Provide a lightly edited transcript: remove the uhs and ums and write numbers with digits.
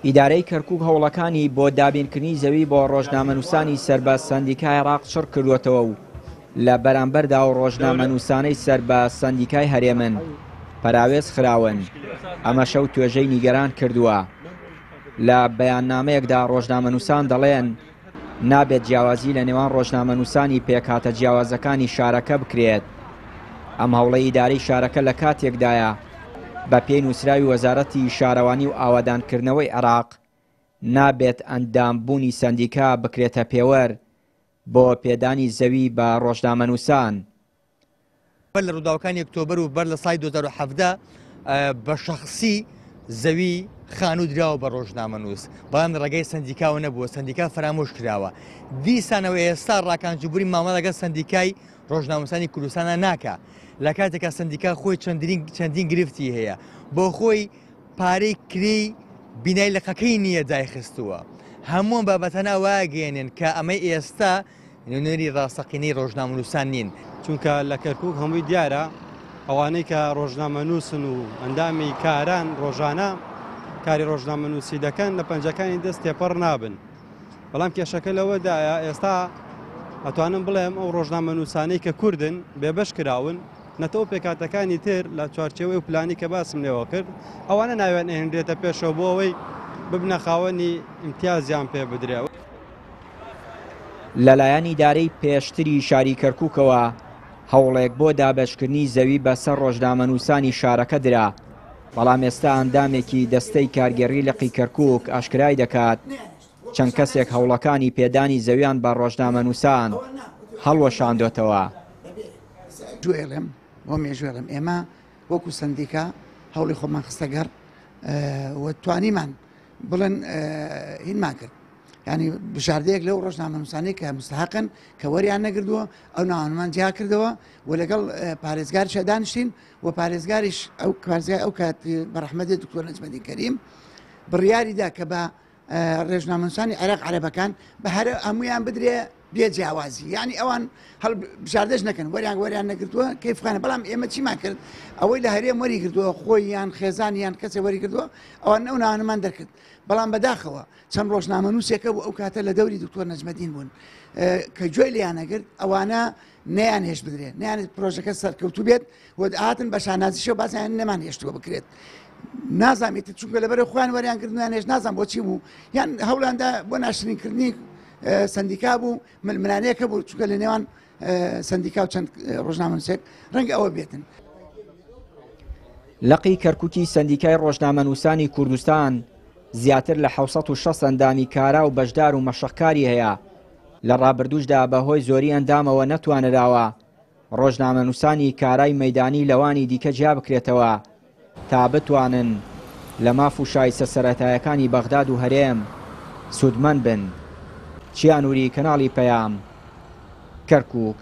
ئیدارەی کەرکووک هەوڵەکانی بۆ دابینکردنی زەوی بۆ ڕۆژنامەنووسانی سەرباز سەندیکای عێراق چڕ کردووەتەوە و لە بەرامبەردا و ڕۆژنامەنووسانەی سەرباز سەندیکای هەرێمن پەراوێز خراون. ئەمە شەو توێژەی نیگەران کردووە. لە بەیاننامەیەکدا ڕۆژنامەنووسان دەڵێن نابێت جیاوازی لە نێوان ڕۆژنامەنووسانی پێکهاتە جیاوازەکانی شارەکە بکرێت. ئەم هەوڵەی ئیدارەی شارەکە لە کاتێکدایە بە پێی نووسراوی وەزارەتی شارەوانی و ئاوادانکردنەوەی عێراق نابێت ئەندامبوونی سەندیکا بکرێتە پێوەر بۆ پێدانی زەوی بە ڕۆژنامەنووسان. بەر لە ڕووداوەکانی ئۆکتۆبەر و بەر لە سای 2017 بە شەخسی زەوی خانوو دراوە بە ڕۆژنامەنووس، بەڵام ڕێگەی سەندیکاوە نەبووە، سەندیکا فرامۆش کراوە. دیسانەوە ئێستا ڕاکانجبووری مامەڵە لەگەڵ سەندیکای ڕۆژنامەنووسانی کوردستانە ناکە، لە کاتێکە سەندیکا خۆی چەندین گرفتی هەیە، بۆ خۆی پارەی کری بینای لەقەکەی نییە دایخستووە. هەموو بابەتەنا واگەێنن کە ئەمەی ئێستا نوێنەری ڕاستەقینەی ڕۆژنامەنووسان نین، چونکە لە کەرکووک هەمووی دیارە ئەوانەی کە ڕۆژنامەنووسن و ئەندامی کاران ڕۆژانە کاری ڕۆژنامەنووسی دەکەن لە پەنجەکانی دەست تێپەڕ نابن. بەڵام کێشەکە لەوەدایە ئێستا ئەتوانم بڵێم ئەو ڕۆژنامەنووسانەی کە کوردن بێبەش کراون نەتەوە پێکاتەکانی تر لە چوارچێوەی و پلانی کە باسم لێوە کرد ئەوانە ناوێن ئەهێنرێتە پێشەوە بۆ ئەوەی ببنە خاوەنی ئیمتیازیان پێ بدرێەوە. لەلایەن ئیدارەی پێشتری شاری کەرکووکەوە هەوڵێک بۆ دابەشکردنی زەوی بەسەر ڕۆژنامەنووسانی شارەکە درا، بەڵام ئێستا ئەندامێکی دەستەی کارگەڕی لەقی کەرکووک ئاشکرای دەکات چەند کەسێک هەوڵەکانی پێدانی زەویان بە ڕۆژنامەنووسان هەڵوەشاندوێتەوە. جوێڵم بۆ مێژوێڵم ئێمە وەکو سەندیکا هەوڵی خۆمان خستەگەر توانیمان بڵێن هینمان کرد، ینی بژاردەیەک لەو ڕۆژنامەنووسانەی کە مستحقن کە وەریان نەگردووە ئەو ناوانمان جیا کردەوە و لەگەڵ پارێزگار شەدانشتین و پارێزگاریش ئەو کاتی بەڕەحمەتی دکتۆر نەجمەدین کەریم بڕیاریدا کە بە ڕێژنامەنووسانی عێراق عەرەبەکان بە هەر هەمویان بدرێ بێ جیاوازی، یعنی ئەوان هەڵ بژاردەش نەکەن وەریان نەگرتووە کەیفخانە. بەڵام ئێمە چیمان کرد ئەوەی لە هەرێم وەری کردووە خۆی یان خێزانی یان کەسێ وەری کردووە ئەوان ئەو ناوانەمان دەرکرد، بەڵام بەداخەوە چەند ڕۆژنامەنووسێکە بوو ئەو کاتە لە دەوری دکتۆر نەجمەدین بوون کە گوێی لیان نەگرت ئەوانە نەیان هێشت بدرێت، نەیانێت پرۆژەکە سەرکەوتوو بێت و هاتن بە شانازیشەوە بازیان نەمان هێشتووە بکرێت. نازانیت چونکە لەبەر خۆیان وەریان کردویان هێش نازان بۆچی بوو، یان هەوڵاندا بۆ ناشرینکردنی سەندیکا بوو ململانەیەکە بوو چونکە لە نێوان سەندیکا و چەند ڕۆژنامەنووسێک ڕەنگە ئەوە بێتن. لەقی کەرکووکی سەندیکای ڕۆژنامەنووسانی کوردستان زیاتر لە 660 ئەندامی کارا و بەشدار و مەشقکاری هەیە. لە ڕابردووشدا بەهۆی زۆری ئەندامەوە نەتوانراوە ڕۆژنامەنووسانی کارای مەیدانی لەوانی دیکە جیا بکرێتەوە تا بتوانن لە ماف و شایستە سەرەتایەکانی بەغداد و هەرێم سوودمەند بن. چیانووری کەناڵی پەیام، کەرکووک.